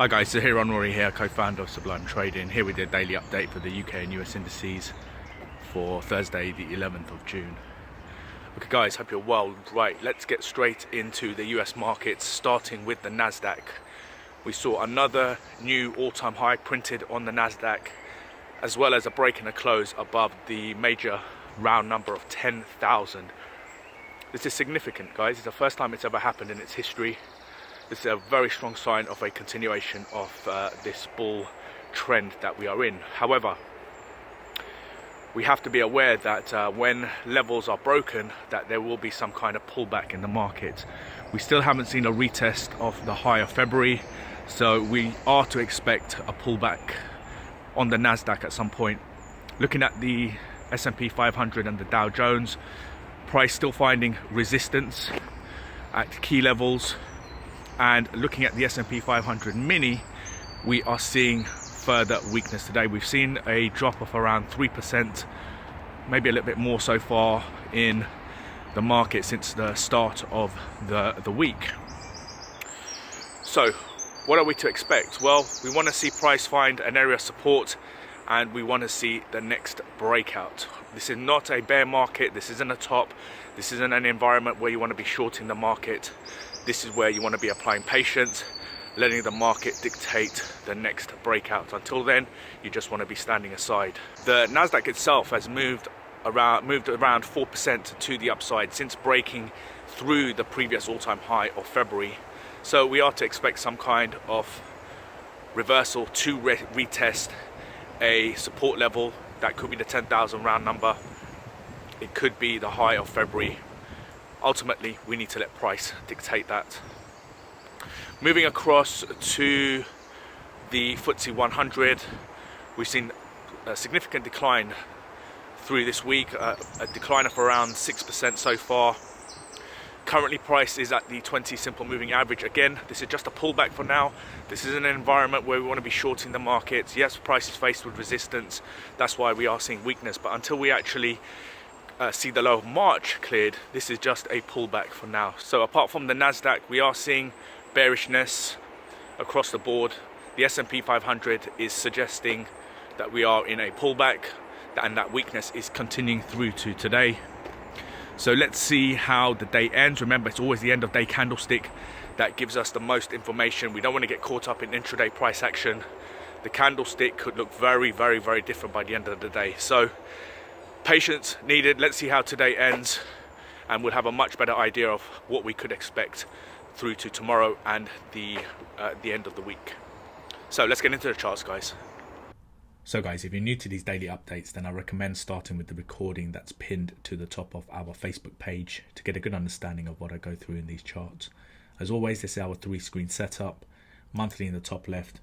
Hi guys, so here on Rory here, co-founder of Sublime Trading, here with the daily update for the UK and US indices for Thursday the 11th of June. Okay guys, hope you're well. Right, let's get straight into the US markets, starting with the Nasdaq. We saw another new all-time high printed on the Nasdaq, as well as a break and a close above the major round number of 10,000. This is significant guys, it's the first time it's ever happened in its history. This is a very strong sign of a continuation of this bull trend that we are in. However, we have to be aware that when levels are broken, that there will be some kind of pullback in the market. We still haven't seen a retest of the high of February, so we are to expect a pullback on the Nasdaq at some point. Looking at the S&P 500 and the Dow Jones, price still finding resistance at key levels. And looking at the S&P 500 mini, we are seeing further weakness today. We've seen a drop of around 3%, maybe a little bit more so far in the market since the start of the week. So what are we to expect? Well, we want to see price find an area of support, and we want to see the next breakout. This is not a bear market, this isn't a top, this isn't an environment where you want to be shorting the market. This is where you want to be applying patience, letting the market dictate the next breakout. Until then, you just want to be standing aside. The Nasdaq itself has moved around 4% to the upside since breaking through the previous all-time high of February. So we are to expect some kind of reversal to retest a support level. That could be the 10,000 round number. It could be the high of February. Ultimately, we need to let price dictate that. Moving across to the FTSE 100, we've seen a significant decline through this week, a decline of around 6% so far. Currently, price is at the 20 simple moving average. Again, this is just a pullback for now. This is an environment where we want to be shorting the markets. Yes, price is faced with resistance. That's why we are seeing weakness. But until we actually see the low of March cleared, this is just a pullback for now. So apart from the Nasdaq, we are seeing bearishness across the board. The S&P 500 is suggesting that we are in a pullback, and that weakness is continuing through to today. So let's see how the day ends. Remember, it's always the end of day candlestick that gives us the most information. We don't want to get caught up in intraday price action. The candlestick could look very, very, very different by the end of the day. So patience needed. Let's see how today ends, and we'll have a much better idea of what we could expect through to tomorrow and the end of the week. So let's get into the charts, guys. So guys, if you're new to these daily updates, then I recommend starting with the recording that's pinned to the top of our Facebook page to get a good understanding of what I go through in these charts. As always, this is our 3-screen setup: monthly in the top left,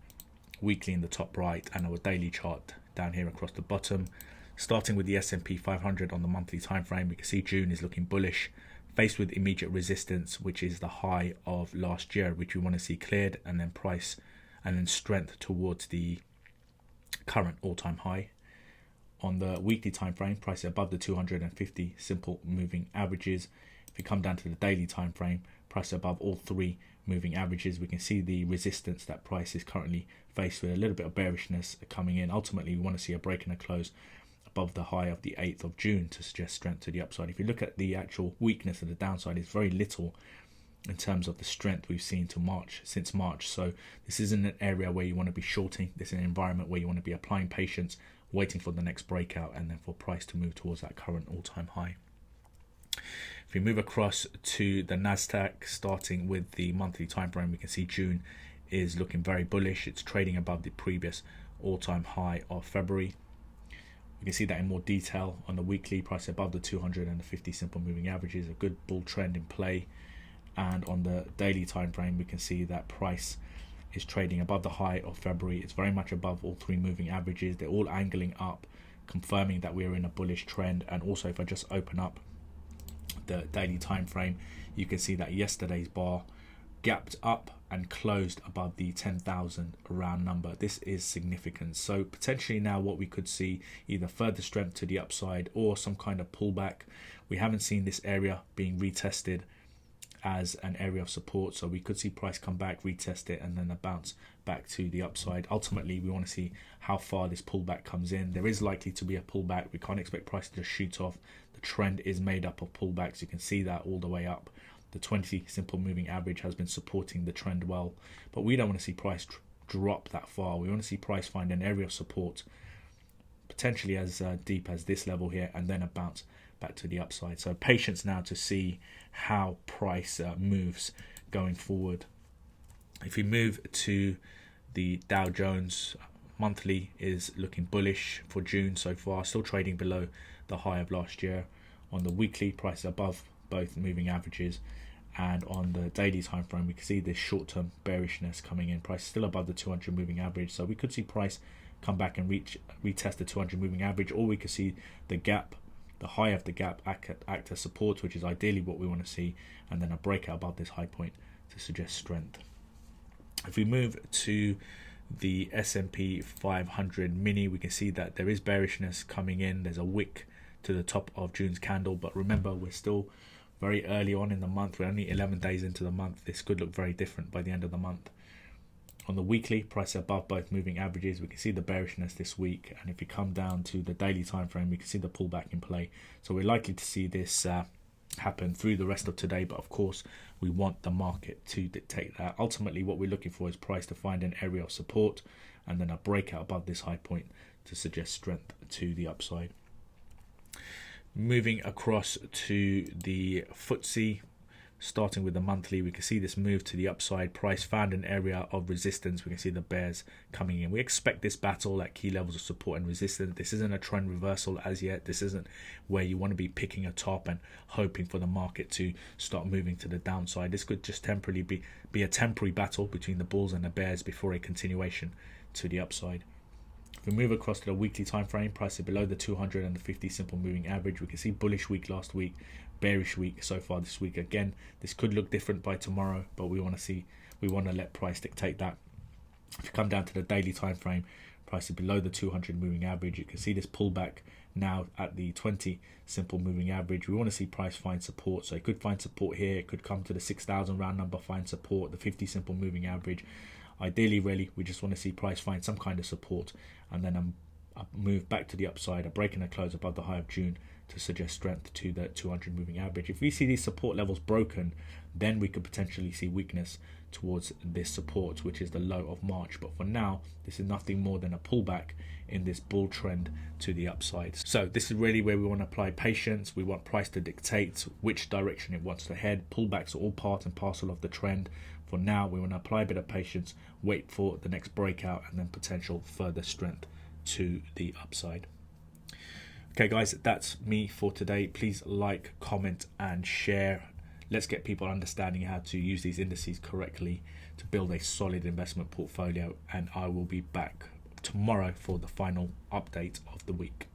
weekly in the top right, and our daily chart down here across the bottom. Starting with the S&P 500 on the monthly time frame, we can see June is looking bullish, faced with immediate resistance, which is the high of last year, which we want to see cleared, and then price and then strength towards the current all-time high. On the weekly time frame, price above the 250 simple moving averages. If you come down to the daily time frame, price above all 3 moving averages. We can see the resistance that price is currently faced with, a little bit of bearishness coming in. Ultimately, we want to see a break and a close above the high of the 8th of June to suggest strength to the upside. If you look at the actual weakness of the downside, it's very little in terms of the strength we've seen since March. So this isn't an area where you want to be shorting. This is an environment where you want to be applying patience, waiting for the next breakout, and then for price to move towards that current all-time high. If we move across to the Nasdaq, starting with the monthly time frame, we can see June is looking very bullish. It's trading above the previous all-time high of February. We can see that in more detail on the weekly, price above the 250 simple moving averages, a good bull trend in play. And on the daily time frame, we can see that price is trading above the high of February. It's very much above all 3 moving averages. They're all angling up, confirming that we're in a bullish trend. And also, if I just open up the daily time frame, you can see that yesterday's bar gapped up and closed above the 10,000 round number. This is significant. So potentially now what we could see, either further strength to the upside or some kind of pullback. We haven't seen this area being retested as an area of support. So we could see price come back, retest it, and then a bounce back to the upside. Ultimately, we want to see how far this pullback comes in. There is likely to be a pullback. We can't expect price to just shoot off. The trend is made up of pullbacks. You can see that all the way up. The 20 simple moving average has been supporting the trend well, but we don't want to see price drop that far. We want to see price find an area of support, potentially as deep as this level here, and then a bounce back to the upside. So patience now to see how price moves going forward. If we move to the Dow Jones Monthly, is looking bullish for June so far, still trading below the high of last year. On the weekly, price above both moving averages, and on the daily time frame we can see this short-term bearishness coming in. Price still above the 200 moving average, so we could see price come back and retest the 200 moving average, or we could see the gap, the high of the gap, act as support, which is ideally what we want to see, and then a breakout above this high point to suggest strength. If we move to the S&P 500 mini, we can see that there is bearishness coming in. There's a wick to the top of June's candle, but remember, we're still very early on in the month. We're only 11 days into the month. This could look very different by the end of the month. On the weekly, price above both moving averages. We can see the bearishness this week, and if you come down to the daily time frame, we can see the pullback in play. So we're likely to see this happen through the rest of today, but of course we want the market to dictate that. Ultimately, what we're looking for is price to find an area of support and then a breakout above this high point to suggest strength to the upside. Moving across to the FTSE, starting with the monthly, we can see this move to the upside. Price found an area of resistance. We can see the bears coming in. We expect this battle at key levels of support and resistance. This isn't a trend reversal as yet. This isn't where you want to be picking a top and hoping for the market to start moving to the downside. This could just temporarily be a temporary battle between the bulls and the bears before a continuation to the upside. If we move across to the weekly time frame, price is below the 200 and the 50 simple moving average. We can see bullish week last week, bearish week so far this week. Again, this could look different by tomorrow, but we want to let price dictate that. If you come down to the daily time frame, price is below the 200 moving average. You can see this pullback now at the 20 simple moving average. We want to see price find support, so it could find support here. It could come to the 6,000 round number, find support, the 50 simple moving average. Ideally, really, we just want to see price find some kind of support and then a move back to the upside, a break and a close above the high of June to suggest strength to the 200 moving average. If we see these support levels broken, then we could potentially see weakness towards this support, which is the low of March. But for now, this is nothing more than a pullback in this bull trend to the upside. So this is really where we want to apply patience. We want price to dictate which direction it wants to head. Pullbacks are all part and parcel of the trend. For now, we want to apply a bit of patience, wait for the next breakout, and then potential further strength to the upside. Okay guys, that's me for today. Please like, comment and share. Let's get people understanding how to use these indices correctly to build a solid investment portfolio, and I will be back tomorrow for the final update of the week.